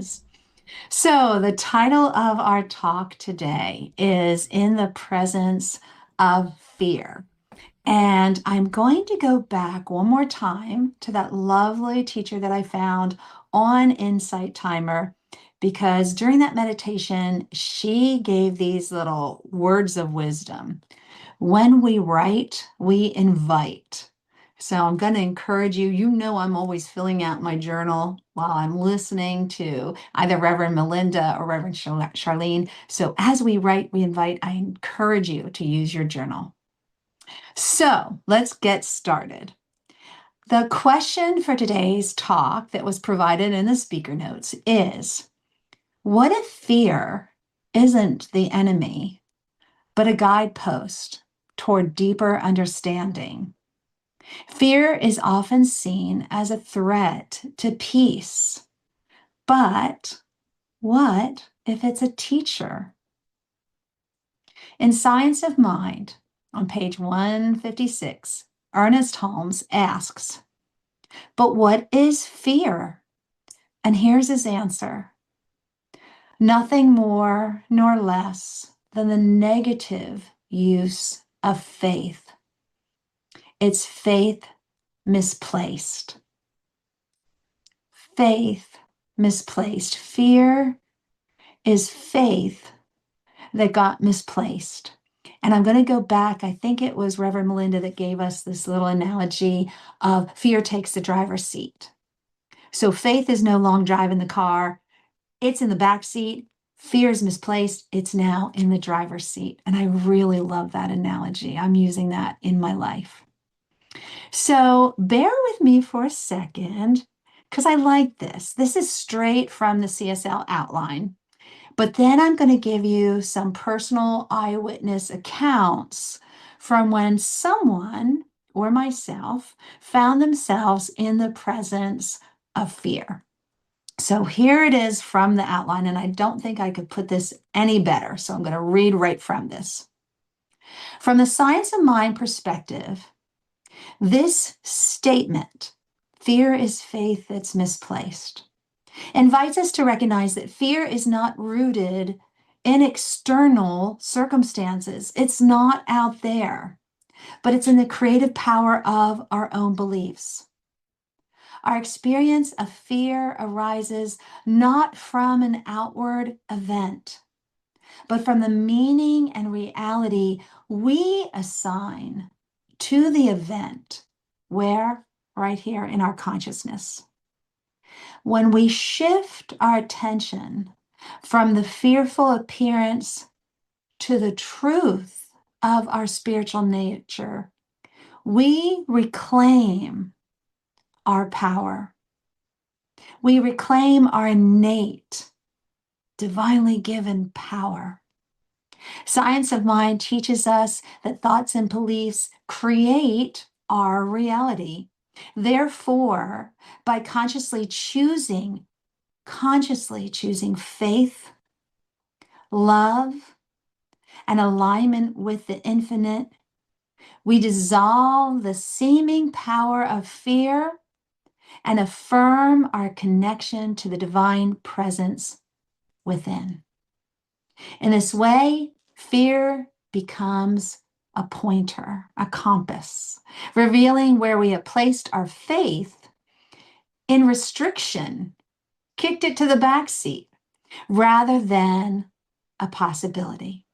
is. So, the title of our talk today is In the Presence of Fear. And I'm going to go back one more time to that lovely teacher that I found on Insight Timer, because during that meditation, she gave these little words of wisdom. When we write, we invite. So I'm going to encourage you. You know, I'm always filling out my journal while I'm listening to either Reverend Melinda or Reverend Charlene. So as we write, we invite. I encourage you to use your journal. So let's get started. The question for today's talk that was provided in the speaker notes is, what if fear isn't the enemy, but a guidepost toward deeper understanding? Fear is often seen as a threat to peace, but what if it's a teacher? In Science of Mind, on page 156, Ernest Holmes asks, but what is fear? And here's his answer. Nothing more nor less than the negative use of faith. It's faith misplaced. Faith misplaced. Fear is faith that got misplaced. And I'm going to go back. I think it was Reverend Melinda that gave us this little analogy of fear takes the driver's seat. So faith is no longer driving the car. It's in the back seat. Fear is misplaced. It's now in the driver's seat. And I really love that analogy. I'm using that in my life. So bear with me for a second, because I like this. This is straight from the CSL outline. But then I'm going to give you some personal eyewitness accounts from when someone or myself found themselves in the presence of fear. So here it is from the outline, and I don't think I could put this any better. So I'm going to read right from this. From the Science of Mind perspective, this statement, fear is faith that's misplaced, invites us to recognize that fear is not rooted in external circumstances. It's not out there, but it's in the creative power of our own beliefs. Our experience of fear arises not from an outward event, but from the meaning and reality we assign to the event, where? Right here in our consciousness. When we shift our attention from the fearful appearance to the truth of our spiritual nature, we reclaim our power. We reclaim our innate, divinely given power. Science of Mind teaches us that thoughts and beliefs create our reality. Therefore, by consciously choosing faith, love, and alignment with the infinite, we dissolve the seeming power of fear and affirm our connection to the divine presence within. In this way, fear becomes a pointer, a compass, revealing where we have placed our faith in restriction, kicked it to the back seat, rather than a possibility.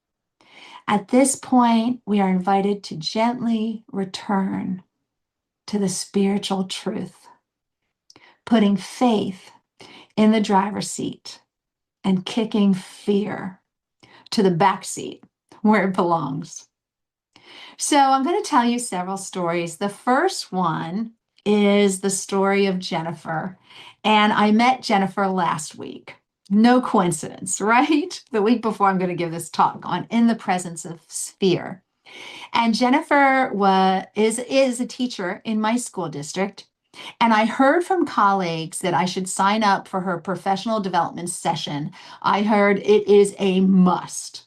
At this point, we are invited to gently return to the spiritual truth, putting faith in the driver's seat and kicking fear to the back seat where it belongs. So I'm going to tell you several stories. The first one is the story of Jennifer. And I met Jennifer last week. No coincidence, right? The week before I'm going to give this talk on In the Presence of Fear. And Jennifer is a teacher in my school district. And I heard from colleagues that I should sign up for her professional development session. I heard it is a must.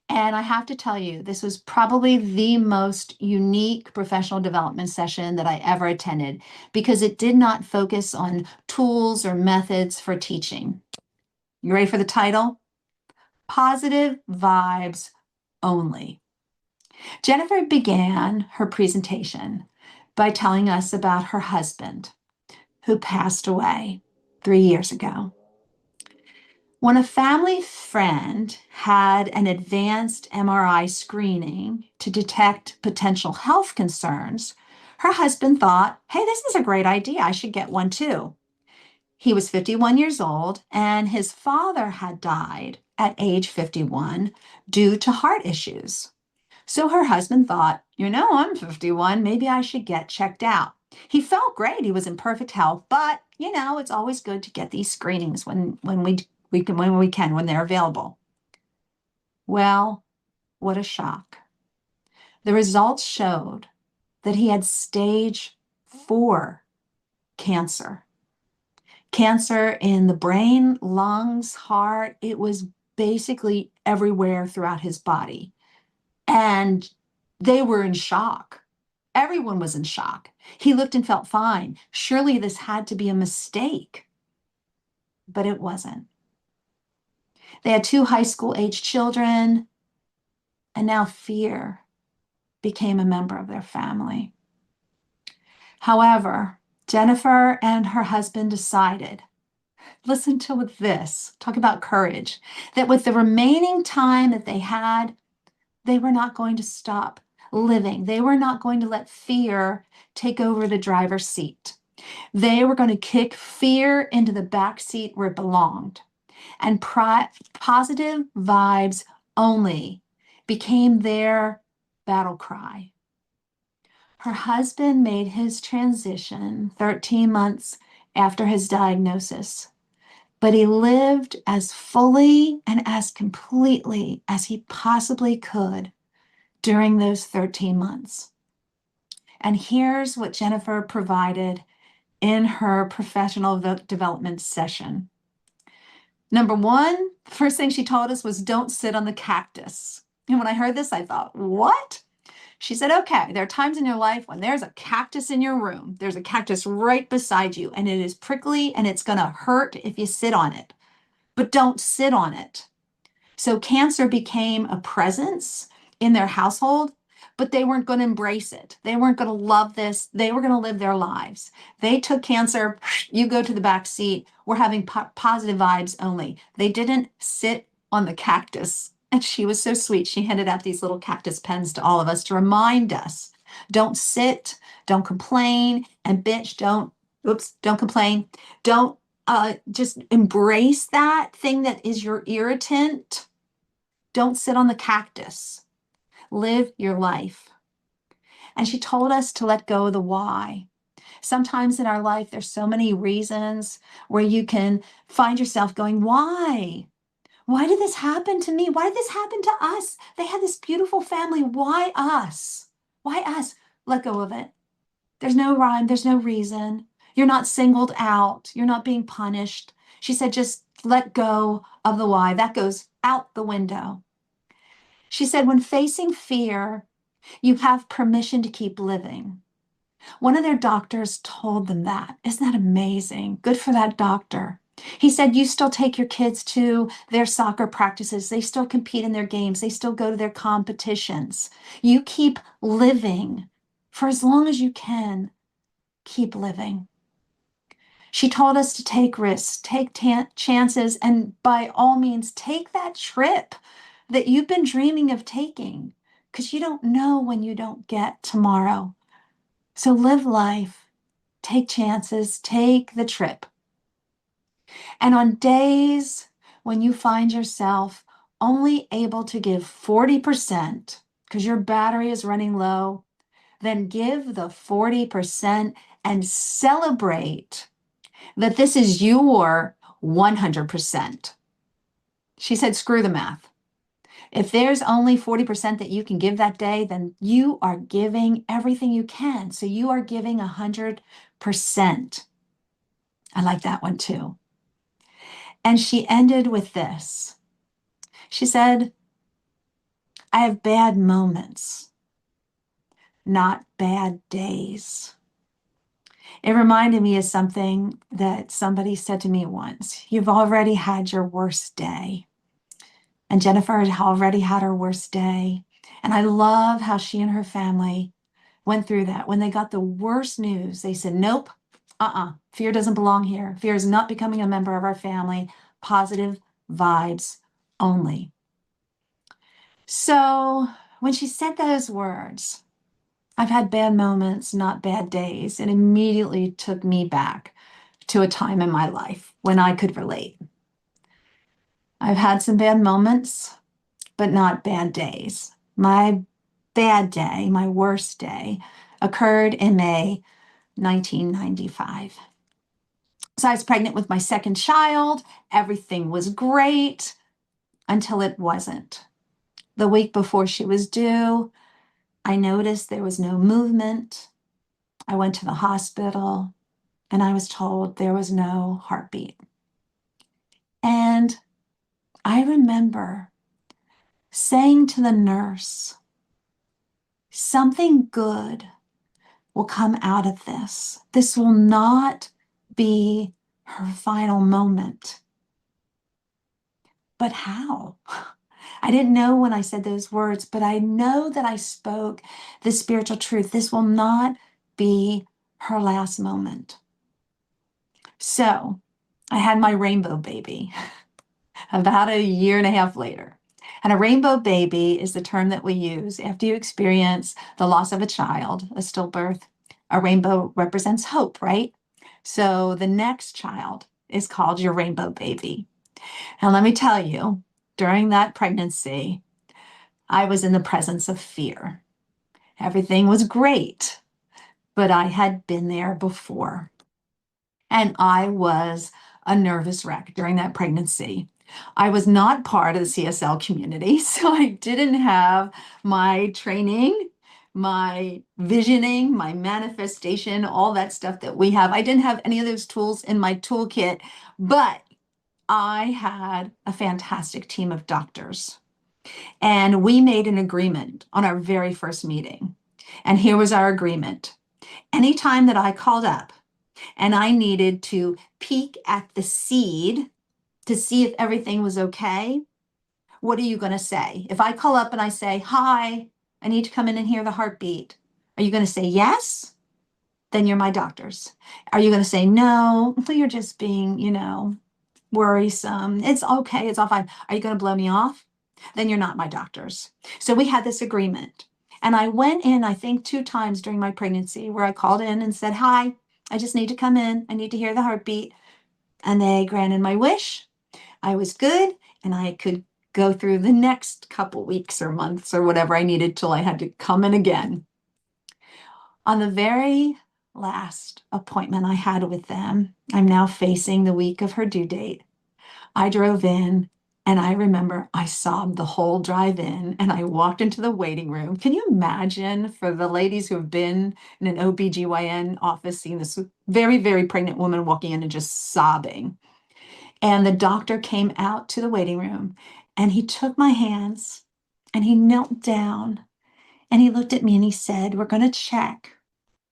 And I have to tell you, this was probably the most unique professional development session that I ever attended, because it did not focus on tools or methods for teaching. You ready for the title? Positive Vibes Only. Jennifer began her presentation by telling us about her husband who passed away 3 years ago. When a family friend had an advanced MRI screening to detect potential health concerns, her husband thought, hey, this is a great idea. I should get one too. He was 51 years old, and his father had died at age 51 due to heart issues. So her husband thought, I'm 51, maybe I should get checked out. He felt great. He was in perfect health, but it's always good to get these screenings when they're available. Well, what a shock. The results showed that he had stage 4 cancer. Cancer in the brain, lungs, heart. It was basically everywhere throughout his body. And they were in shock. Everyone was in shock. He looked and felt fine. Surely this had to be a mistake. But it wasn't. They had 2 high school age children, and now fear became a member of their family. However, Jennifer and her husband decided, listen to this, talk about courage, that with the remaining time that they had, they were not going to stop living. They were not going to let fear take over the driver's seat. They were going to kick fear into the back seat where it belonged. And positive vibes only became their battle cry. Her husband made his transition 13 months after his diagnosis, but he lived as fully and as completely as he possibly could during those 13 months. And here's what Jennifer provided in her professional development session. Number one, the first thing she told us was don't sit on the cactus. And when I heard this, I thought, what? She said, okay, there are times in your life when there's a cactus in your room. There's a cactus right beside you, and it is prickly, and it's going to hurt if you sit on it. But don't sit on it. So cancer became a presence in their household, but they weren't going to embrace it. They weren't going to love this. They were going to live their lives. They took cancer. You go to the back seat. We're having positive vibes only. They didn't sit on the cactus. And she was so sweet. She handed out these little cactus pens to all of us to remind us, don't sit, don't complain, and bitch, don't complain. Don't just embrace that thing that is your irritant. Don't sit on the cactus. Live your life. And she told us to let go of the why. Sometimes in our life, there's so many reasons where you can find yourself going, why? Why did this happen to me? Why did this happen to us? They had this beautiful family. Why us? Why us? Let go of it. There's no rhyme. There's no reason. You're not singled out. You're not being punished. She said, just let go of the why. That goes out the window. She said, when facing fear, you have permission to keep living. One of their doctors told them that. Isn't that amazing? Good for that doctor. He said, you still take your kids to their soccer practices. They still compete in their games. They still go to their competitions. You keep living for as long as you can. Keep living. She told us to take risks, take chances, and by all means, take that trip that you've been dreaming of taking, because you don't know when you don't get tomorrow. So live life, take chances, take the trip. And on days when you find yourself only able to give 40% because your battery is running low, then give the 40% and celebrate that this is your 100%. She said, screw the math. If there's only 40% that you can give that day, then you are giving everything you can. So you are giving 100%. I like that one too. And she ended with this. She said, I have bad moments, not bad days. It reminded me of something that somebody said to me once. You've already had your worst day. And Jennifer had already had her worst day. And I love how she and her family went through that. When they got the worst news, they said, nope, fear doesn't belong here. Fear is not becoming a member of our family. Positive vibes only. So when she said those words, I've had bad moments, not bad days. It immediately took me back to a time in my life when I could relate. I've had some bad moments, but not bad days. My bad day, my worst day, occurred in May 1995. So I was pregnant with my second child. Everything was great until it wasn't. The week before she was due, I noticed there was no movement. I went to the hospital and I was told there was no heartbeat. And I remember saying to the nurse, something good will come out of this. This will not be her final moment. But how? I didn't know when I said those words, but I know that I spoke the spiritual truth. This will not be her last moment. So I had my rainbow baby about a year and a half later. And a rainbow baby is the term that we use after you experience the loss of a child, a stillbirth. A rainbow represents hope, right? So the next child is called your rainbow baby. And let me tell you, during that pregnancy, I was in the presence of fear. Everything was great, but I had been there before. And I was a nervous wreck during that pregnancy. I was not part of the CSL community, so I didn't have my training, my visioning, my manifestation, all that stuff that we have. I didn't have any of those tools in my toolkit, but I had a fantastic team of doctors. And we made an agreement on our very first meeting. And here was our agreement. Anytime that I called up and I needed to peek at the seed to see if everything was okay, what are you going to say? If I call up and I say, hi, I need to come in and hear the heartbeat, are you going to say yes? Then you're my doctors. Are you going to say no? Well, you're just being, worrisome. It's okay. It's all fine. Are you going to blow me off? Then you're not my doctors. So we had this agreement. And I went in, I think 2 times during my pregnancy where I called in and said, hi, I just need to come in. I need to hear the heartbeat. And they granted my wish. I was good. And I could go through the next couple weeks or months or whatever I needed till I had to come in again. On the very last appointment I had with them, I'm now facing the week of her due date. I drove in and I remember I sobbed the whole drive in and I walked into the waiting room. Can you imagine, for the ladies who have been in an OBGYN office, seeing this very, very pregnant woman walking in and just sobbing? And the doctor came out to the waiting room and he took my hands and he knelt down and he looked at me and he said, we're going to check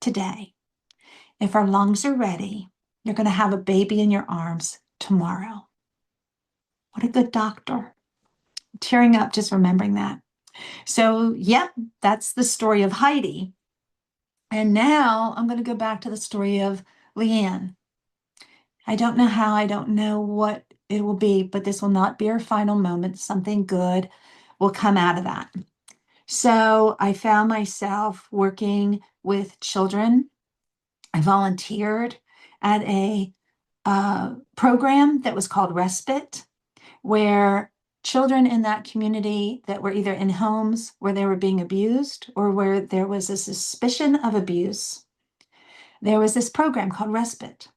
today. If our lungs are ready, you're going to have a baby in your arms tomorrow. What a good doctor. I'm tearing up just remembering that. So, yep, that's the story of Heidi. And now I'm going to go back to the story of Leanne. I don't know how, I don't know what it will be, but this will not be our final moment. Something good will come out of that. So I found myself working with children. I volunteered at a program that was called Respite, where children in that community that were either in homes where they were being abused or where there was a suspicion of abuse, there was this program called Respite.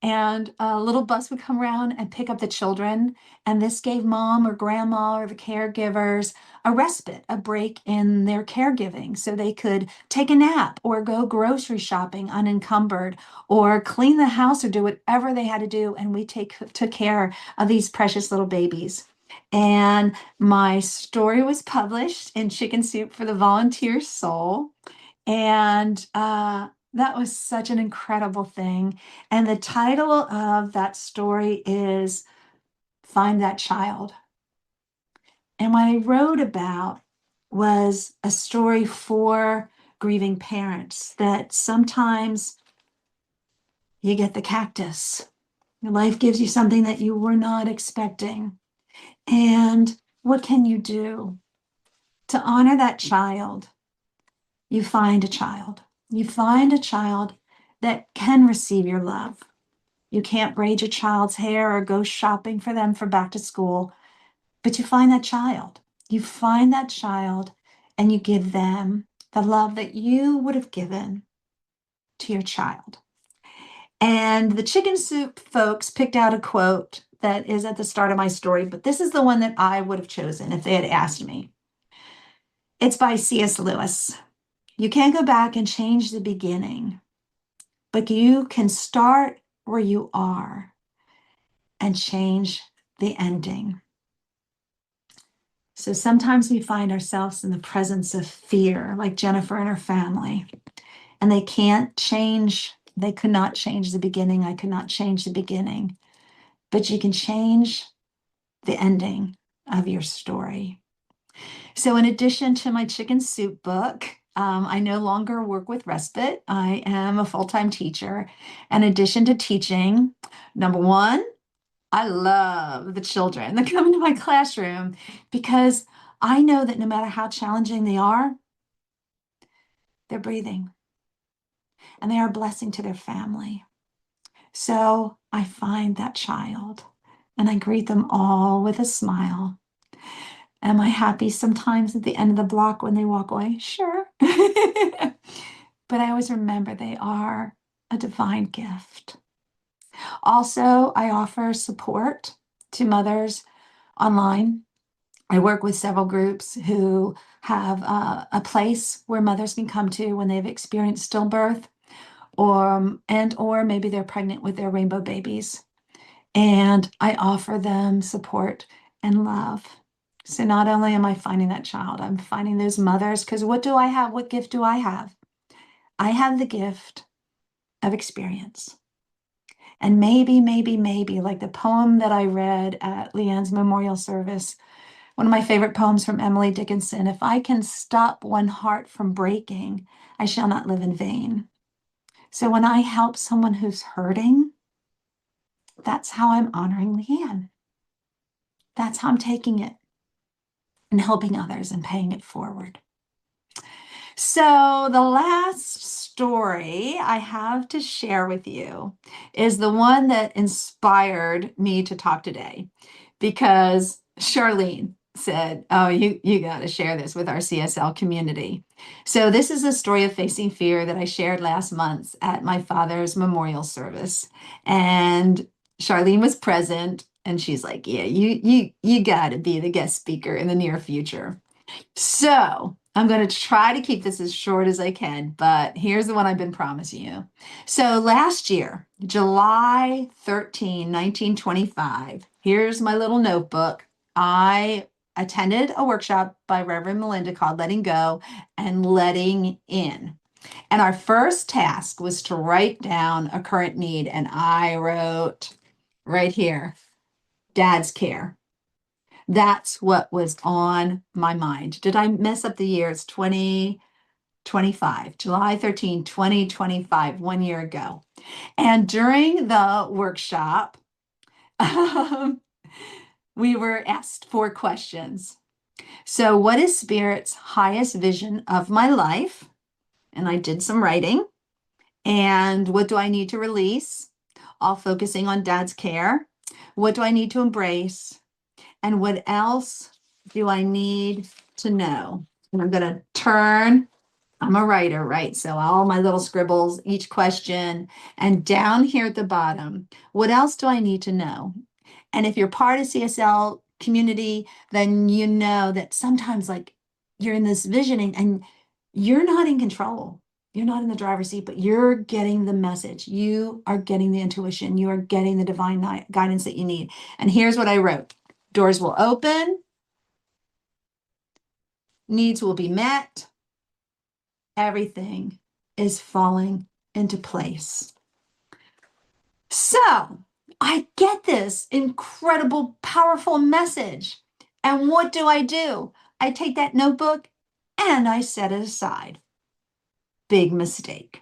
And a little bus would come around and pick up the children. And this gave mom or grandma or the caregivers a respite, a break in their caregiving, so they could take a nap or go grocery shopping unencumbered or clean the house or do whatever they had to do. And we took care of these precious little babies. And my story was published in Chicken Soup for the Volunteer Soul. And That was such an incredible thing. And the title of that story is Find That Child. And what I wrote about was a story for grieving parents that sometimes you get the cactus. Your life gives you something that you were not expecting. And what can you do to honor that child? You find a child. You find a child that can receive your love. You can't braid your child's hair or go shopping for them for back to school, but you find that child. You find that child and you give them the love that you would have given to your child. And the chicken soup folks picked out a quote that is at the start of my story, but this is the one that I would have chosen if they had asked me. It's by C.S. Lewis. You can't go back and change the beginning, but you can start where you are and change the ending. So sometimes we find ourselves in the presence of fear, like Jennifer and her family, and they can't change. They could not change the beginning. I could not change the beginning, but you can change the ending of your story. So, in addition to my chicken soup book, I no longer work with respite. I am a full-time teacher. In addition to teaching, number one, I love the children that come into my classroom because I know that no matter how challenging they are, they're breathing and they are a blessing to their family. So I find that child and I greet them all with a smile. Am I happy sometimes at the end of the block when they walk away? Sure. But I always remember they are a divine gift. Also, I offer support to mothers online. I work with several groups who have a place where mothers can come to when they've experienced stillbirth or maybe they're pregnant with their rainbow babies. And I offer them support and love. So not only am I finding that child, I'm finding those mothers, because what do I have? What gift do I have? I have the gift of experience. And maybe, like the poem that I read at Leanne's memorial service, one of my favorite poems from Emily Dickinson, if I can stop one heart from breaking, I shall not live in vain. So when I help someone who's hurting, that's how I'm honoring Leanne. That's how I'm taking it and helping others and paying it forward. So the last story I have to share with you is the one that inspired me to talk today because Charlene said, oh, you got to share this with our CSL community. So this is a story of facing fear that I shared last month at my father's memorial service. And Charlene was present and she's like, yeah, you got to be the guest speaker in the near future. So I'm going to try to keep this as short as I can, but here's the one I've been promising you. So last year, July 13, 1925, here's my little notebook. I attended a workshop by Reverend Melinda called Letting Go and Letting In. And our first task was to write down a current need. And I wrote right here, Dad's care. That's what was on my mind. Did I mess up the years? 2025, July 13, 2025, 1 year ago. And during the workshop, um, we were asked 4 questions. So, what is Spirit's highest vision of my life? And I did some writing. And what do I need to release? All focusing on Dad's care. What do I need to embrace? And what else do I need to know? And I'm going to turn, I'm a writer, right? So all my little scribbles, each question, and down here at the bottom, what else do I need to know? And if you're part of CSL community, then you know that sometimes like you're in this visioning and you're not in control. You're not in the driver's seat, but you're getting the message. You are getting the intuition. You are getting the divine guidance that you need. And here's what I wrote. Doors will open, needs will be met, everything is falling into place. So I get this incredible, powerful message. And what do? I take that notebook and I set it aside. Big mistake.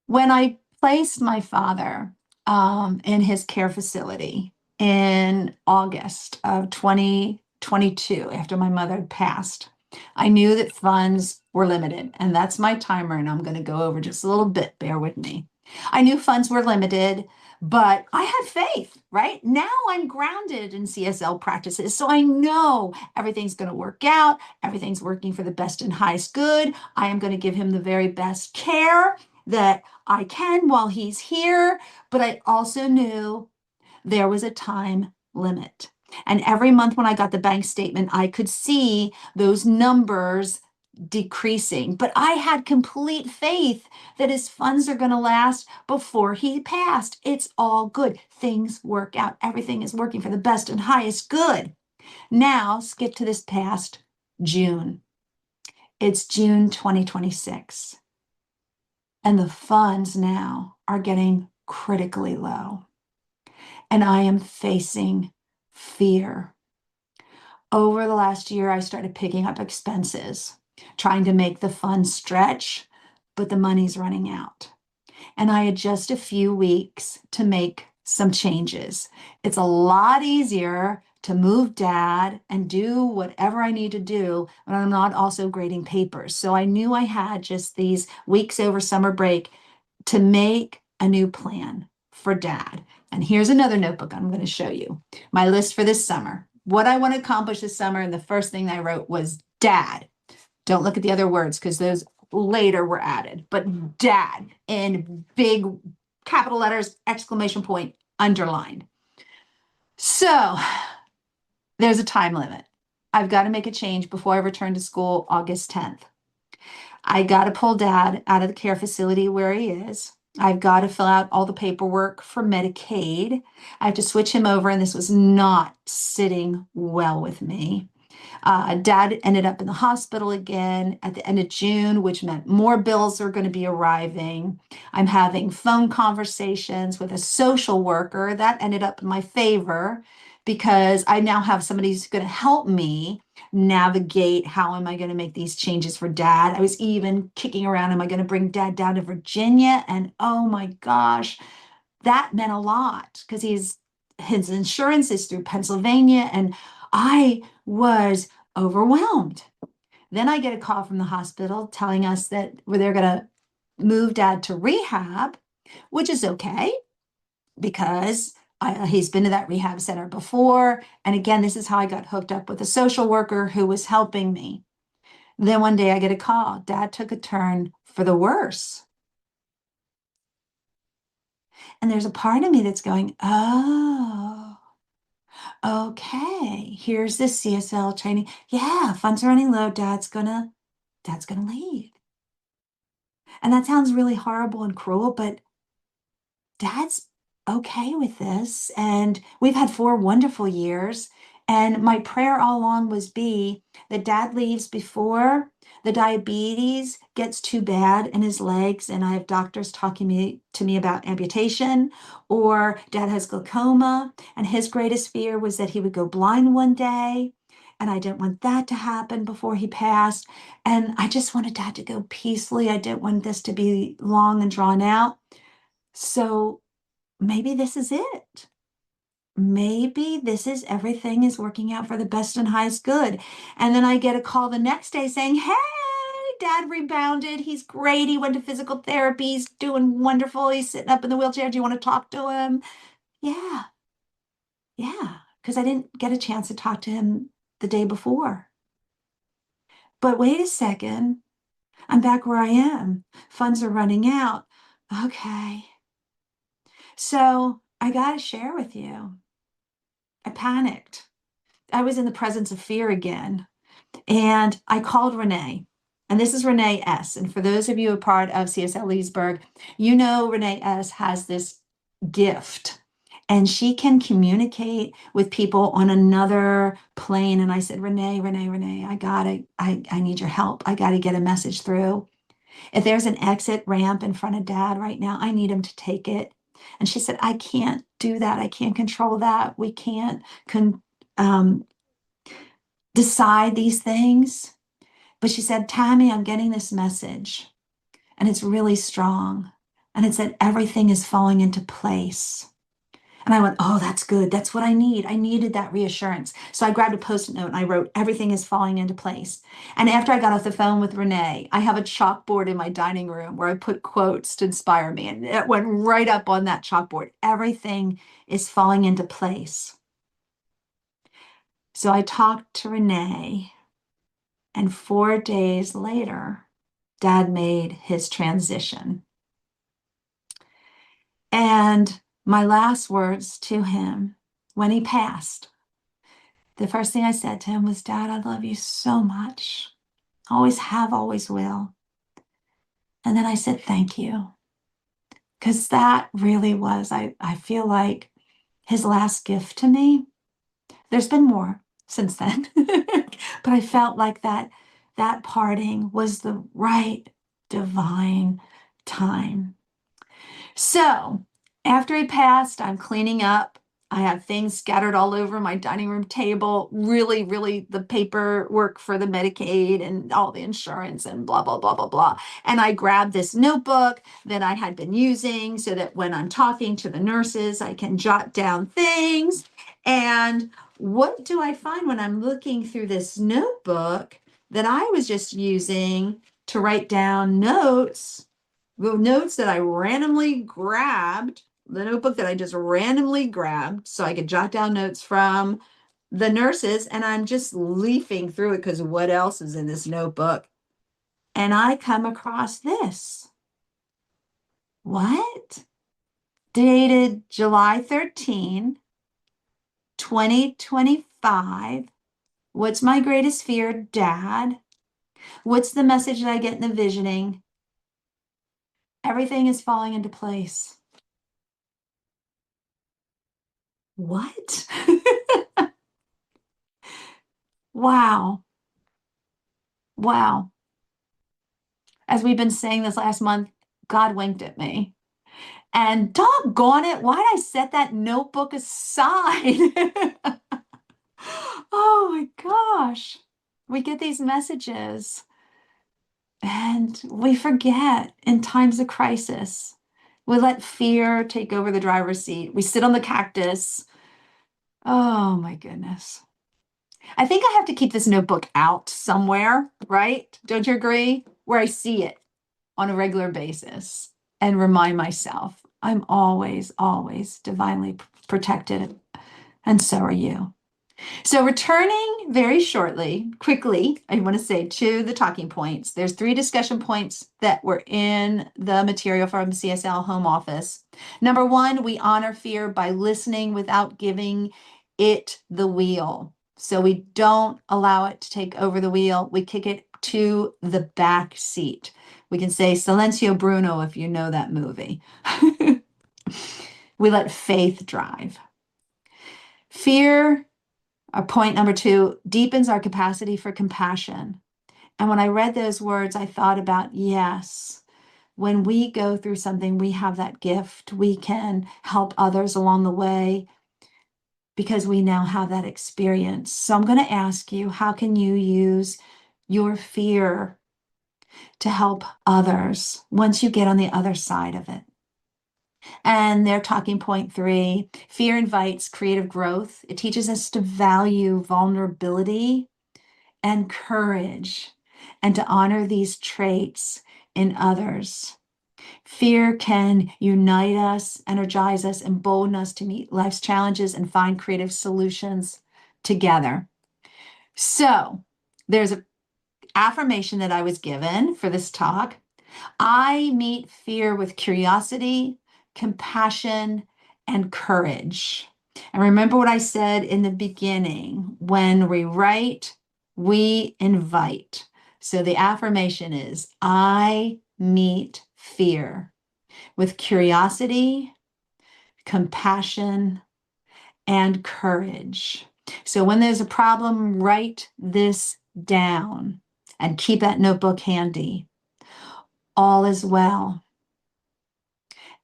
When I placed my father in his care facility in August of 2022, after my mother had passed, I knew that funds were limited. And that's my timer. And I'm going to go over just a little bit. Bear with me. I knew funds were limited, but I had faith, right? Now I'm grounded in CSL practices. So I know everything's going to work out. Everything's working for the best and highest good. I am going to give him the very best care that I can while he's here. But I also knew there was a time limit. And every month when I got the bank statement, I could see those numbers decreasing. But I had complete faith that his funds are going to last before he passed. It's all good. Things work out. Everything is working for the best and highest good. Now, skip to this past June. It's June 2026. And the funds now are getting critically low. And I am facing fear. Over the last year, I started picking up expenses, trying to make the funds stretch, but the money's running out. And I had just a few weeks to make some changes. It's a lot easier to move dad and do whatever I need to do when I'm not also grading papers. So I knew I had just these weeks over summer break to make a new plan for dad. And here's another notebook I'm going to show you. My list for this summer. What I want to accomplish this summer. And the first thing I wrote was dad. Don't look at the other words because those later were added. But dad in big capital letters, exclamation point, underlined. So there's a time limit. I've got to make a change before I return to school August 10th. I got to pull dad out of the care facility where he is. I've got to fill out all the paperwork for Medicaid. I have to switch him over, and this was not sitting well with me. Dad ended up in the hospital again at the end of June, which meant more bills are going to be arriving. I'm having phone conversations with a social worker. That ended up in my favor because I now have somebody who's going to help me navigate how am I going to make these changes for dad. I was even kicking around, am I going to bring dad down to Virginia? And oh my gosh, that meant a lot because his insurance is through Pennsylvania, and I was overwhelmed. Then I get a call from the hospital telling us that they're going to move dad to rehab, which is okay because he's been to that rehab center before. And again, this is how I got hooked up with a social worker who was helping me. Then one day I get a call. Dad took a turn for the worse. And there's a part of me that's going, oh, okay, here's this CSL training. Yeah, funds are running low. Dad's gonna leave. And that sounds really horrible and cruel, but dad's okay with this. And we've had 4 wonderful years. And my prayer all along was that dad leaves before the diabetes gets too bad in his legs. And I have doctors talking to me about amputation, or dad has glaucoma. And his greatest fear was that he would go blind one day. And I didn't want that to happen before he passed. And I just wanted dad to go peacefully. I didn't want this to be long and drawn out. So maybe this is it. Maybe this is everything is working out for the best and highest good. And then I get a call the next day saying, hey, dad rebounded. He's great. He went to physical therapy. He's doing wonderful. He's sitting up in the wheelchair. Do you want to talk to him? Yeah. Yeah. Because I didn't get a chance to talk to him the day before. But wait a second. I'm back where I am. Funds are running out. Okay. So I got to share with you. I panicked. I was in the presence of fear again. And I called Renee. And this is Renee S. And for those of you who are part of CSL Leesburg, you know Renee S. has this gift. And she can communicate with people on another plane. And I said, Renee, I got it. I need your help. I got to get a message through. If there's an exit ramp in front of Dad right now, I need him to take it. And she said, I can't do that. I can't control that. We can't um, decide these things. But she said, Tammy, I'm getting this message, and it's really strong. And it said, everything is falling into place. And I went, oh, that's good. That's what I need. I needed that reassurance. So I grabbed a Post-it note and I wrote, everything is falling into place. And after I got off the phone with Renee, I have a chalkboard in my dining room where I put quotes to inspire me. And it went right up on that chalkboard. Everything is falling into place. So I talked to Renee, and 4 days later, Dad made his transition. And my last words to him when he passed, the first thing I said to him was, Dad, I love you so much. Always have, always will. And then I said, thank you. Because that really was, I feel like, his last gift to me. There's been more since then. But I felt like that parting was the right divine time. So after he passed, I'm cleaning up. I have things scattered all over my dining room table, really, really the paperwork for the Medicaid and all the insurance and blah, blah, blah, blah, blah. And I grabbed this notebook that I had been using so that when I'm talking to the nurses, I can jot down things. And what do I find when I'm looking through this notebook that I was just using to write down notes? The notes that I randomly grabbed, the notebook that I just randomly grabbed so I could jot down notes from the nurses, and I'm just leafing through it because what else is in this notebook? And I come across this. What? Dated July 13, 2025. What's my greatest fear, Dad? What's the message that I get in the visioning? Everything is falling into place. What? Wow. Wow. As we've been saying this last month, God winked at me. And doggone it, why'd I set that notebook aside? Oh my gosh. We get these messages and we forget in times of crisis. We let fear take over the driver's seat. We sit on the cactus. Oh my goodness. I think I have to keep this notebook out somewhere, right? Don't you agree? Where I see it on a regular basis and remind myself I'm always, always divinely protected, and so are you. So returning very shortly, quickly, I want to say to the talking points. There's 3 discussion points that were in the material from CSL Home Office. Number 1, we honor fear by listening without giving it the wheel. So we don't allow it to take over the wheel. We kick it to the back seat. We can say Silencio Bruno if you know that movie. We let faith drive. Fear, point number 2, deepens our capacity for compassion. And when I read those words, I thought about, yes, when we go through something, we have that gift. We can help others along the way because we now have that experience. So I'm going to ask you, how can you use your fear to help others once you get on the other side of it? And their talking point 3, fear invites creative growth. It teaches us to value vulnerability and courage and to honor these traits in others. Fear can unite us, energize us, embolden us to meet life's challenges and find creative solutions together. So there's an affirmation that I was given for this talk. I meet fear with curiosity, compassion, and courage. And remember what I said in the beginning, when we write, we invite. So the affirmation is, I meet fear with curiosity, compassion, and courage. So when there's a problem, write this down and keep that notebook handy. All is well.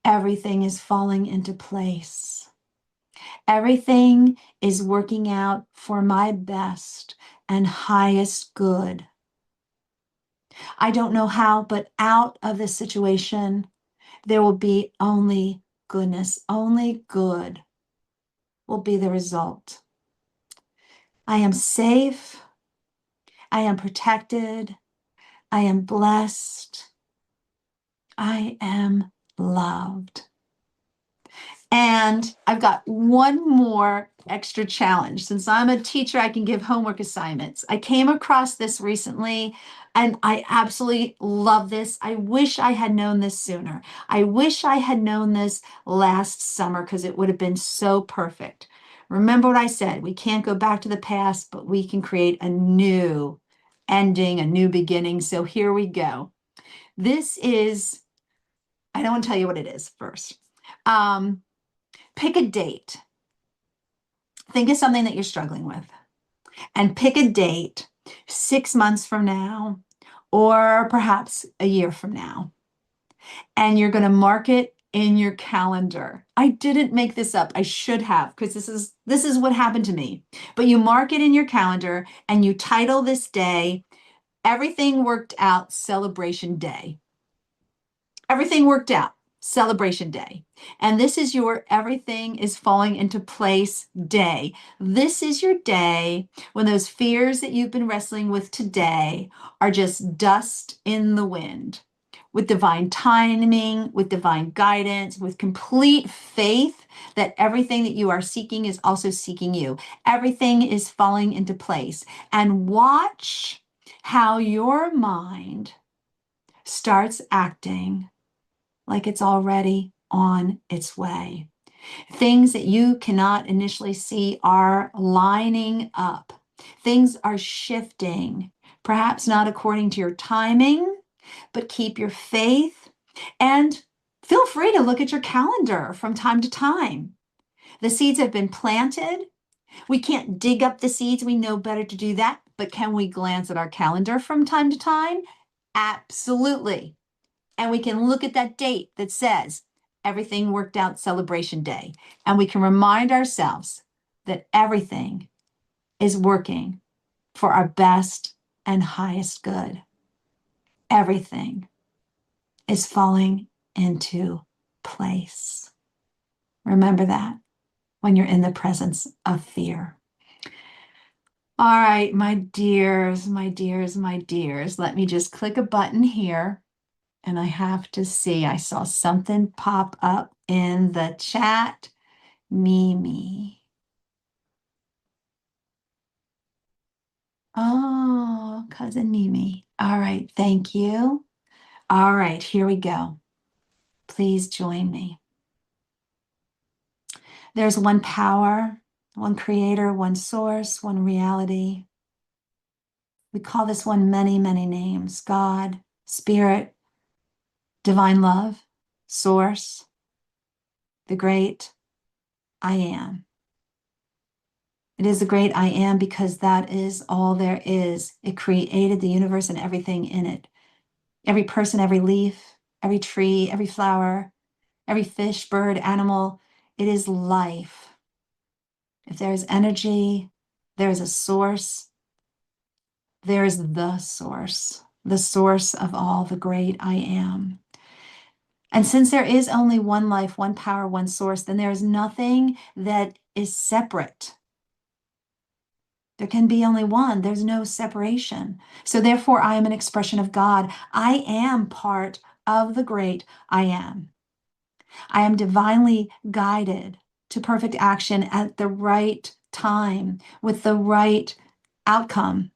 Everything is falling into place. Everything is working out for my best and highest good. I don't know how, but out of this situation, there will be only goodness, only good will be the result. I am safe. I am protected. I am blessed. I am loved. And I've got one more extra challenge. Since I'm a teacher, I can give homework assignments. I came across this recently and I absolutely love this. I wish I had known this sooner. I wish I had known this last summer because it would have been so perfect. Remember what I said, we can't go back to the past, but we can create a new ending, a new beginning. So here we go. This is, I don't want to tell you what it is first. Pick a date. Think of something that you're struggling with and pick a date 6 months from now, or perhaps a year from now. And you're going to mark it in your calendar. I didn't make this up. I should have, because this is what happened to me. But you mark it in your calendar and you title this day, Everything Worked Out Celebration Day. Everything worked out. Celebration day. And this is your everything is falling into place day. This is your day when those fears that you've been wrestling with today are just dust in the wind. With divine timing, with divine guidance, with complete faith that everything that you are seeking is also seeking you. Everything is falling into place. And watch how your mind starts acting like it's already on its way. Things that you cannot initially see are lining up. Things are shifting, perhaps not according to your timing, but keep your faith and feel free to look at your calendar from time to time. The seeds have been planted. We can't dig up the seeds. We know better to do that. But can we glance at our calendar from time to time? Absolutely. And we can look at that date that says everything worked out celebration day. And we can remind ourselves that everything is working for our best and highest good. Everything is falling into place. Remember that when you're in the presence of fear. All right, my dears, my dears, my dears, let me just click a button here. And I have to see, I saw something pop up in the chat. Mimi. Oh, cousin Mimi. All right, thank you. All right, here we go. Please join me. There's one power, one creator, one source, one reality. We call this one many, many names: God, Spirit, Divine Love, Source, the Great I Am. It is the great I am because that is all there is. It created the universe and everything in it. Every person, every leaf, every tree, every flower, every fish, bird, animal, it is life. If there is energy, there is a source. There is the source of all, the great I am. And since there is only one life, one power, one source, then there is nothing that is separate. There can be only one. There's no separation. So therefore, I am an expression of God. I am part of the great I am. I am divinely guided to perfect action at the right time with the right outcome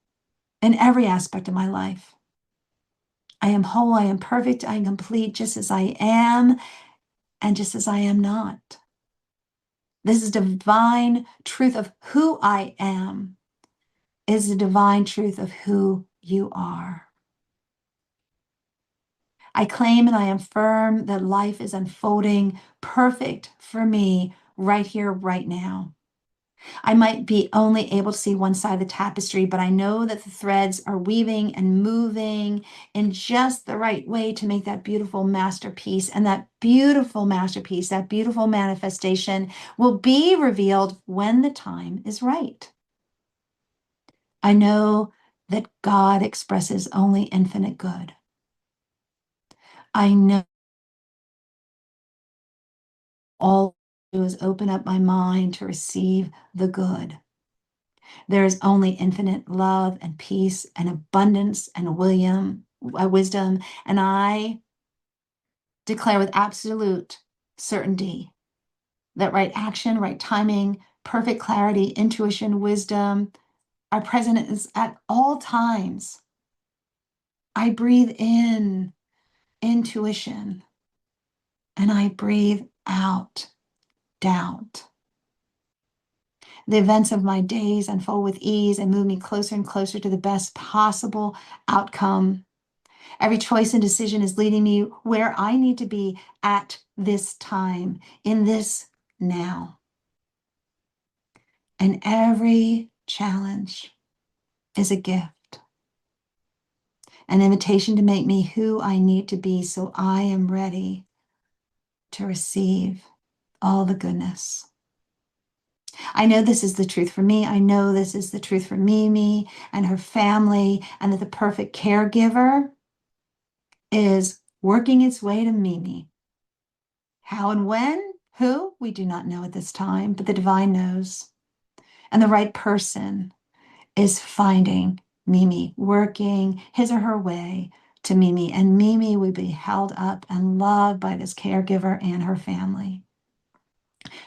in every aspect of my life. I am whole, I am perfect, I am complete just as I am and just as I am not. This is divine truth of who I am. Is the divine truth of who you are. I claim and I affirm that life is unfolding perfect for me right here, right now. I might be only able to see one side of the tapestry, but I know that the threads are weaving and moving in just the right way to make that beautiful masterpiece. And that beautiful masterpiece, that beautiful manifestation will be revealed when the time is right. I know that God expresses only infinite good. I know all I do is open up my mind to receive the good. There is only infinite love and peace and abundance and wisdom. And I declare with absolute certainty that right action, right timing, perfect clarity, intuition, wisdom are present at all times. I breathe in intuition and I breathe out doubt. The events of my days unfold with ease and move me closer and closer to the best possible outcome. Every choice and decision is leading me where I need to be at this time, in this now. And every challenge is a gift, an invitation to make me who I need to be so I am ready to receive all the goodness. I know this is the truth for me. I know this is the truth for Mimi and her family, and that the perfect caregiver is working its way to Mimi. How and when, who, we do not know at this time, but the divine knows. And the right person is finding Mimi, working his or her way to Mimi. And Mimi will be held up and loved by this caregiver and her family.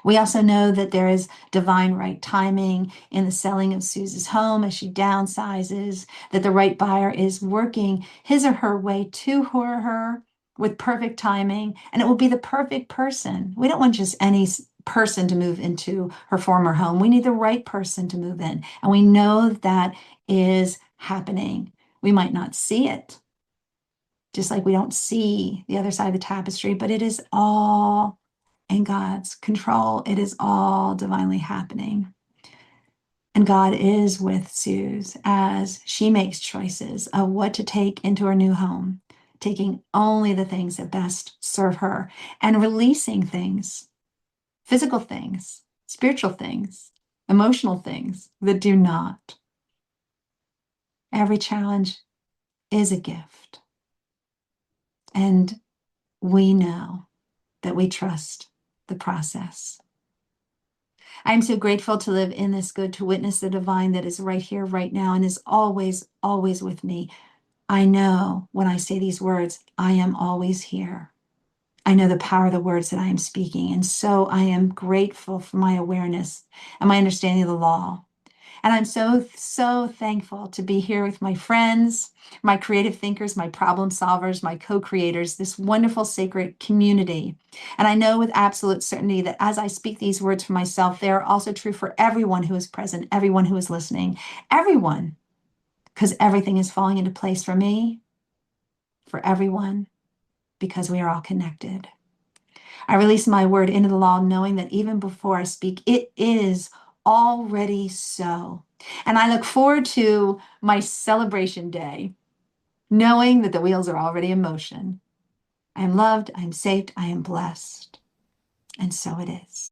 We also know that there is divine right timing in the selling of Suze's home as she downsizes, that the right buyer is working his or her way to her with perfect timing, and it will be the perfect person. We don't want just any person to move into her former home. We need the right person to move in, and we know that is happening. We might not see it, just like we don't see the other side of the tapestry, but it is all in God's control. It is all divinely happening. And God is with Suze as she makes choices of what to take into her new home, taking only the things that best serve her and releasing things, physical things, spiritual things, emotional things that do not. Every challenge is a gift. And we know that we trust the process. I'm so grateful to live in this good, to witness the divine that is right here, right now, and is always, always with me. I know when I say these words, I am always here. I know the power of the words that I am speaking. And so I am grateful for my awareness and my understanding of the law. And I'm so, so thankful to be here with my friends, my creative thinkers, my problem solvers, my co-creators, this wonderful sacred community. And I know with absolute certainty that as I speak these words for myself, they are also true for everyone who is present, everyone who is listening, everyone, because everything is falling into place for me, for everyone, because we are all connected. I release my word into the law, knowing that even before I speak, it is already so. And I look forward to my celebration day, knowing that the wheels are already in motion. I am loved, I am saved, I am blessed. And so it is.